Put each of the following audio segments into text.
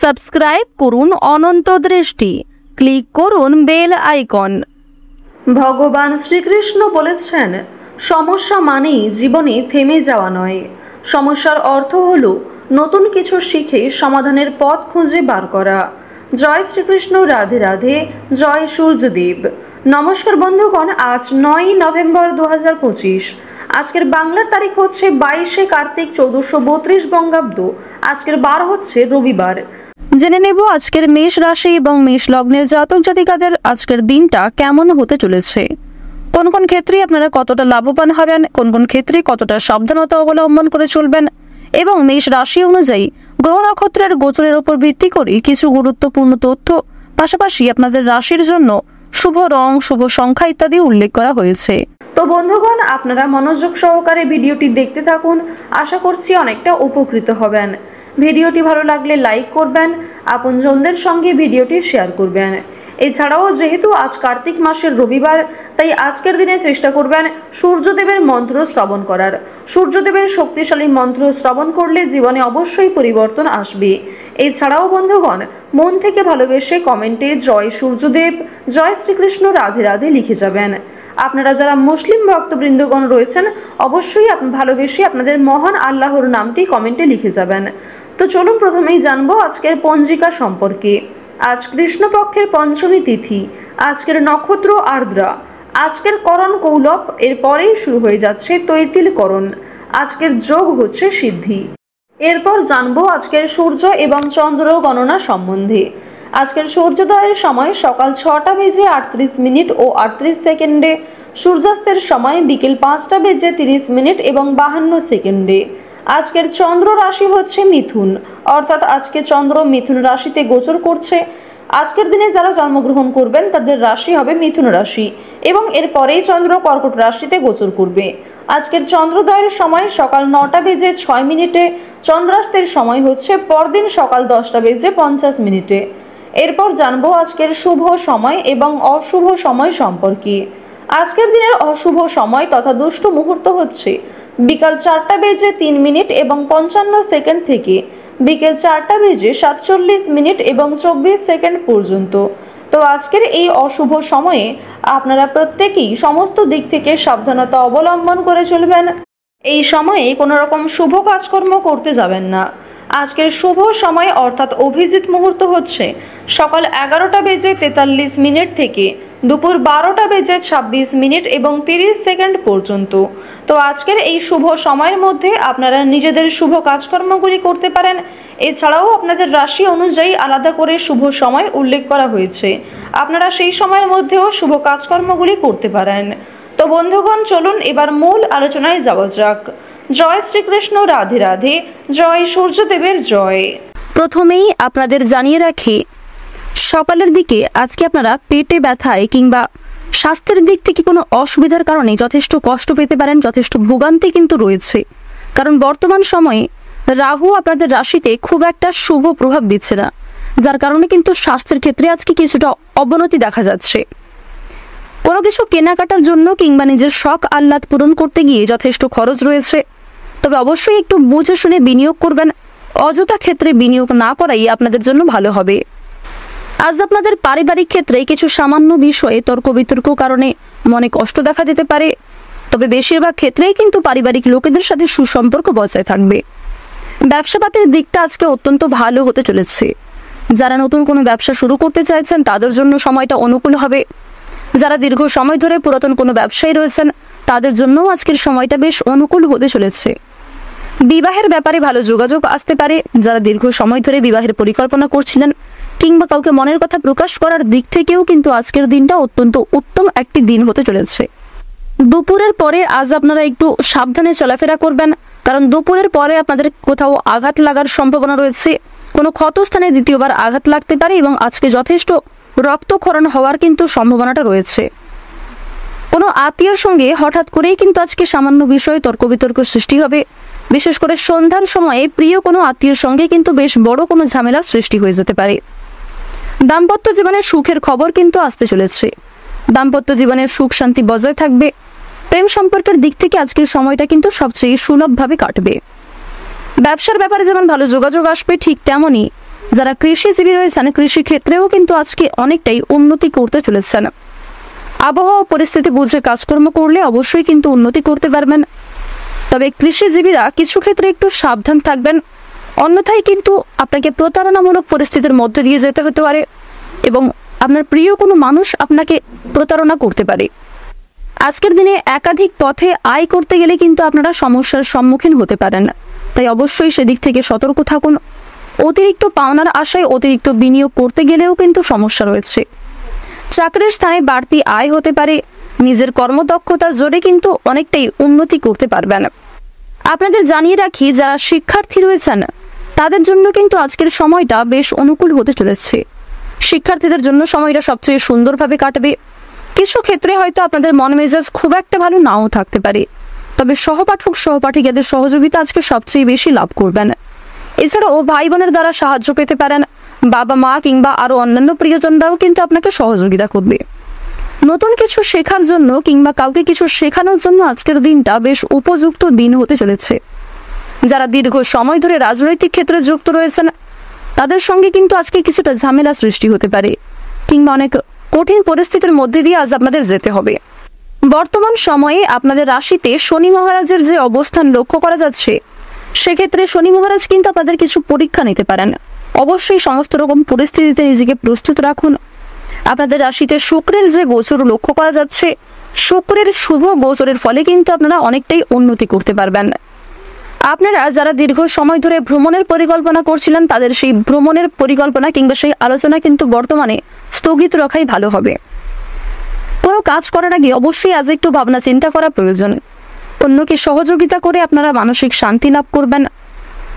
Subscribe করুন অনন্ত দৃষ্টি, click করুন বেল আইকন। ভগবান শ্রীকৃষ্ণ বলেছেন, সমস্যা মানেই জীবনে থেমে যাওয়া নয়। সমস্যার অর্থ হলো নতুন কিছু শিখে সমাধানের পথ খুঁজে বার করা। জয় শ্রীকৃষ্ণ, রাধে রাধে, জয় সূর্যদেব। নমস্কার বন্ধুগণ, আজ 9 নভেম্বর 2025। আজকের বাংলার তারিখ হচ্ছে 22 কার্তিক 1432 বঙ্গাব্দ। আজকের বার হচ্ছে রবিবার। জেনে নেব আজকের মেষ রাশি এবং মেষ লগ্নের জাতক জাতিকাদের আজকের দিনটা কেমন হতে চলেছে। কোন কোন ক্ষেত্রে আপনারা কতটা লাভবান হবেন, কোন কোন ক্ষেত্রে কতটা সাবধানতা অবলম্বন করে চলবেন, এবং মেষ রাশি অনুযায়ী গ্রহ নক্ষত্রের গোচরের উপর ভিত্তি করে কিছু গুরুত্বপূর্ণ তথ্য, পাশাপাশি আপনাদের রাশির জন্য শুভ রং, শুভ সংখ্যা ইত্যাদি উল্লেখ করা হয়েছে। তো বন্ধুগণ, আপনারা মনোযোগ সহকারে ভিডিওটি দেখতে থাকুন। আশা করছি অনেকটা উপকৃত হবেন। ভিডিওটি ভালো লাগলে লাইক করবেন, আপনজনদের সঙ্গে ভিডিওটি শেয়ার করবেন। এছাড়াও যেহেতু আজ কার্তিক মাসের রবিবার, তাই আজকের দিনে চেষ্টা করবেন সূর্যদেবের মন্ত্র শ্রবণ করার। সূর্যদেবের শক্তিশালী মন্ত্র শ্রবণ করলে জীবনে অবশ্যই পরিবর্তন আসবে। এছাড়াও বন্ধুগণ, মন থেকে ভালোবেসে কমেন্টে জয় সূর্যদেব, জয় শ্রীকৃষ্ণ, রাধে রাধে লিখে যাবেন। আপনারা যারা মুসলিম ভক্তবৃন্দগণ রয়েছেন, অবশ্যই ভালোবেসে আপনাদের মহান আল্লাহর নামটি কমেন্টে লিখে যাবেন। তো চলুন প্রথমেই জানবো আজকের পঞ্জিকা সম্পর্কে। আজ কৃষ্ণপক্ষের পঞ্চমী তিথি। আজকের নক্ষত্র আর্দ্রা। আজকের করণ কৌলভ, এরপরেই শুরু হয়ে যাচ্ছে তৈতিল করণ। আজকের যোগ হচ্ছে সিদ্ধি। এরপর জানবো আজকের সূর্য এবং চন্দ্র গণনা সম্বন্ধে। আজকের সূর্যোদয়ের সময় সকাল 6:38 ও 38 সেকেন্ডে, সূর্যাস্তের সময় বিকেল 5:30 এবং 52 সেকেন্ডে। আজকের চন্দ্র রাশি হচ্ছে মিথুন, অর্থাৎ আজকে চন্দ্র মিথুন রাশিতে গোচর করছে। আজকের দিনে যারা জন্মগ্রহণ করবেন তাদের রাশি হবে মিথুন রাশি, এবং এরপরেই চন্দ্র কর্কট রাশিতে গোচর করবে। আজকের চন্দ্রোদয়ের সময় সকাল 9:06, চন্দ্রাস্তের সময় হচ্ছে পরদিন সকাল 10:50। এরপর জানবো আজকের শুভ সময় এবং অশুভ সময় সম্পর্কে। আজকের দিনের অশুভ সময় তথা দুষ্ট মুহূর্ত হচ্ছে বিকাল 4:03 এবং 55 সেকেন্ড থেকে বিকেল 4:47 এবং 24 সেকেন্ড পর্যন্ত। তো আজকের এই অশুভ সময়ে আপনারা প্রত্যেকেই সমস্ত দিক থেকে সাবধানতা অবলম্বন করে চলবেন। এই সময়ে কোনো রকম শুভ কাজকর্ম করতে যাবেন না। আজকের শুভ সময় অর্থাৎ অভিজিৎ মুহূর্ত হচ্ছে সকাল 11:43 থেকে দুপুর 12:26 এবং 30 সেকেন্ড পর্যন্ত। তো আজকের এই শুভ সময়ের মধ্যে আপনারা নিজেদের শুভ কাজকর্মগুলি করতে পারেন। এছাড়াও আপনাদের রাশি অনুযায়ী আলাদা করে শুভ সময় উল্লেখ করা হয়েছে, আপনারা সেই সময়ের মধ্যেও শুভ কাজকর্মগুলি করতে পারেন। তো বন্ধুগণ, চলুন এবার মূল আলোচনায় যাওয়া যাক। জয় শ্রীকৃষ্ণ, রাধে রাধে, জয় সূর্যদেবের জয়। প্রথমেই আপনাদের জানিয়ে রাখি, সকালের দিকে আজকে আপনারা পেটে ব্যথায় কিংবা স্বাস্থ্যের দিক থেকে কোনো অসুবিধার কারণে যথেষ্ট কষ্ট পেতে পারেন, যথেষ্ট ভোগান্তি কিন্তু রয়েছে। কারণ বর্তমান সময়ে রাহু আপনাদের রাশিতে খুব একটা শুভ প্রভাব দিচ্ছে না, যার কারণে কিন্তু স্বাস্থ্যের ক্ষেত্রে আজকে কিছুটা অবনতি দেখা যাচ্ছে। কোনো কিছু কেনাকাটার জন্য কিংবা নিজের শখ আহ্লাদ পূরণ করতে গিয়ে যথেষ্ট খরচ রয়েছে, তবে অবশ্যই একটু বুঝে শুনে বিনিয়োগ করবেন। অযথা ক্ষেত্রে বিনিয়োগ না করাই আপনাদের জন্য ভালো হবে। আজ আপনাদের পারিবারিক ক্ষেত্রে কিছু সামান্য বিষয়ে তর্ক বিতর্ক কারণে মনে কষ্ট দেখা দিতে পারে, তবে বেশিরভাগ ক্ষেত্রেই কিন্তু পারিবারিক লোকেদের সাথে সুসম্পর্ক বজায় থাকবে। ব্যবসাপাতির দিকটা আজকে অত্যন্ত ভালো হতে চলেছে। যারা নতুন কোনো ব্যবসা শুরু করতে চাইছেন তাদের জন্য সময়টা অনুকূল হবে। যারা দীর্ঘ সময় ধরে পুরাতন কোনো ব্যবসায়ী রয়েছেন তাদের জন্যও আজকের সময়টা বেশ অনুকূল হতে চলেছে। বিবাহের ব্যাপারে ভালো যোগাযোগ আসতে পারে। যারা দীর্ঘ সময় ধরে বিবাহের পরিকল্পনা করছিলেন কিংবা কাউকে মনের কথা প্রকাশ করার দিক থেকেও কিন্তু আজকের দিনটা অত্যন্ত উত্তম একটি দিন হতে চলেছে। দুপুরের পরে আজ আপনারা একটু সাবধানে চলাফেরা করবেন, কারণ দুপুরের পরে আপনাদের কোথাও আঘাত লাগার সম্ভাবনা রয়েছে। কোনো ক্ষতস্থানে দ্বিতীয়বার আঘাত লাগতে পারে এবং আজকে যথেষ্ট রক্তক্ষরণ হওয়ার কিন্তু সম্ভাবনাটা রয়েছে। কোনো আত্মীয়র সঙ্গে হঠাৎ করেই কিন্তু আজকে সামান্য বিষয়ে তর্ক বিতর্ক সৃষ্টি হবে। বিশেষ করে সন্ধ্যার সময়ে প্রিয় কোনো আত্মীয়র সঙ্গে কিন্তু বেশ বড় কোনো ঝামেলার সৃষ্টি হয়ে যেতে পারে। দাম্পত্য জীবনে সুখের খবর কিন্তু আসতে চলেছে। দাম্পত্য জীবনের সুখ শান্তি বজায় থাকবে। প্রেম সম্পর্কের দিক থেকে আজকের সময়টা কিন্তু সবচেয়ে সুলভভাবে কাটবে। ব্যবসার ব্যাপারে যেমন ভালো যোগাযোগ আসবে, ঠিক তেমনই যারা কৃষিজীবী রয়েছেন কৃষি ক্ষেত্রেও কিন্তু আজকে অনেকটাই উন্নতি করতে চলেছেন। আবহাওয়া পরিস্থিতি বুঝে কাজকর্ম করলে অবশ্যই কিন্তু উন্নতি করতে পারবেন। তবে কৃষিজীবীরা কিছু ক্ষেত্রে একটু সাবধান থাকবেন, অন্যথায় কিন্তু আপনাকে প্রতারণামূলক পরিস্থিতির মধ্যে দিয়ে যেতে হতে পারে এবং আপনার প্রিয় কোনো মানুষ আপনাকে প্রতারণা করতে পারে। আজকের দিনে একাধিক পথে আয় করতে গেলে কিন্তু আপনারা সমস্যার সম্মুখীন হতে পারেন, তাই অবশ্যই সেদিক থেকে সতর্ক থাকুন। অতিরিক্ত পাওনার আশায় অতিরিক্ত বিনিয়োগ করতে গেলেও কিন্তু সমস্যা রয়েছে। চাকরির স্থানে বাড়তি আয় হতে পারে, নিজের কর্মদক্ষতা জোরে কিন্তু অনেকটাই উন্নতি করতে পারবেন। আপনাদের জানিয়ে রাখি, যারা শিক্ষার্থী রয়েছেন তাদের জন্য কিন্তু আজকের সময়টা বেশ অনুকূল হতে চলেছে। শিক্ষার্থীদের জন্য সময়টা সবচেয়ে সুন্দরভাবে কাটবে। কিছু ক্ষেত্রে হয়তো আপনাদের মন মেজাজ খুব একটা ভালো নাও থাকতে পারে, তবে সহপাঠক সহপাঠিকাদের সহযোগিতা আজকে সবচেয়ে বেশি লাভ করবেন। এছাড়াও ভাই বোনের দ্বারা সাহায্য পেতে পারেন, বাবা মা কিংবা আরও অন্যান্য প্রিয়জনরাও কিন্তু আপনাকে সহযোগিতা করবে। নতুন কিছু শেখার জন্য কিংবা কাউকে কিছু শেখানোর জন্য আজকের দিনটা বেশ উপযুক্ত দিন হতে চলেছে। যারা দীর্ঘ সময় ধরে রাজনৈতিক ক্ষেত্রে যুক্ত রয়েছেন তাদের সঙ্গে কিন্তু আজকে কিছুটা ঝামেলা সৃষ্টি হতে পারে কিংবা অনেক কঠিন পরিস্থিতির মধ্যে দিয়ে আজ আপনাদের যেতে হবে। বর্তমান সময়ে আপনাদের রাশিতে শনি মহারাজের যে অবস্থান লক্ষ্য করা যাচ্ছে, সেক্ষেত্রে শনি মহারাজ কিন্তু আপনাদের কিছু পরীক্ষা নিতে পারেন। অবশ্যই সমস্ত রকম পরিস্থিতিতে নিজেকে প্রস্তুত রাখুন। আপনাদের রাশিতে শুক্রের যে গোচর লক্ষ্য করা যাচ্ছে, শুক্রের শুভ গোচরের ফলে কিন্তু আপনারা অনেকটাই উন্নতি করতে পারবেন। আপনারা যারা দীর্ঘ সময় ধরে ভ্রমণের পরিকল্পনা করছিলেন তাদের সেই ভ্রমণের পরিকল্পনা কিংবা সেই আলোচনা কিন্তু বর্তমানে স্থগিত রাখাই ভালো হবে। কোনো কাজ করার আগে অবশ্যই আজ একটু ভাবনা চিন্তা করা প্রয়োজন। অন্যকে সহযোগিতা করে আপনারা মানসিক শান্তি লাভ করবেন,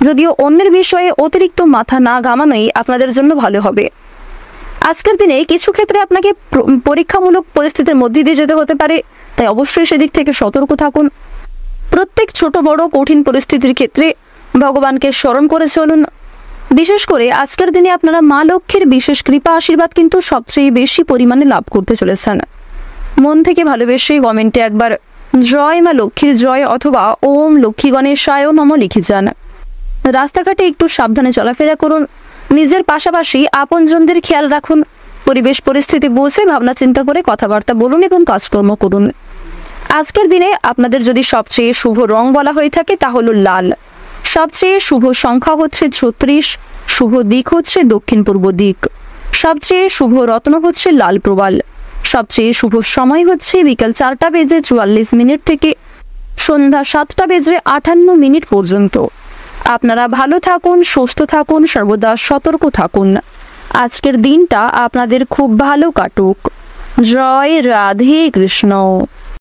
যদিও অন্যের বিষয়ে অতিরিক্ত মাথা না ঘামানোই আপনাদের জন্য ভালো হবে। আজকের দিনে কিছু ক্ষেত্রে আপনাকে পরীক্ষামূলক পরিস্থিতির মধ্যে দিয়ে যেতে হতে পারে, তাই অবশ্যই সেদিক থেকে সতর্ক থাকুন। প্রত্যেক ছোট বড় কঠিন পরিস্থিতির ক্ষেত্রে ভগবানকে স্মরণ করে চলুন। বিশেষ করে আজকের দিনে আপনারা মা লক্ষ্মীর বিশেষ কৃপা আশীর্বাদ কিন্তু সবচেয়ে বেশি পরিমাণে লাভ করতে চলেছেন। মন থেকে ভালোবেসে কমেন্টে একবার জয় মা লক্ষ্মীর জয় অথবা ওম লক্ষ্মী গণেশায় নমঃ লিখে যান। রাস্তাঘাটে একটু সাবধানে চলাফেরা করুন, নিজের পাশাপাশি আপনজনদের খেয়াল রাখুন। পরিবেশ পরিস্থিতি বুঝে ভাবনা চিন্তা করে কথাবার্তা বলুন এবং কাজকর্ম করুন। আজকের দিনে আপনাদের যদি সবচেয়ে শুভ রং বলা হয়ে থাকে তা হলো লাল। সবচেয়ে শুভ সংখ্যা হচ্ছে 36, শুভ দিক হচ্ছে দক্ষিণ পূর্ব দিক, সবচেয়ে শুভ রত্ন হচ্ছে লাল প্রবাল, সবচেয়ে শুভ সময় হচ্ছে বিকাল 4:44 থেকে সন্ধ্যা 7:58 পর্যন্ত। আপনারা ভালো থাকুন, সুস্থ থাকুন, সর্বদা সতর্ক থাকুন। আজকের দিনটা আপনাদের খুব ভালো কাটুক। জয় রাধে কৃষ্ণ।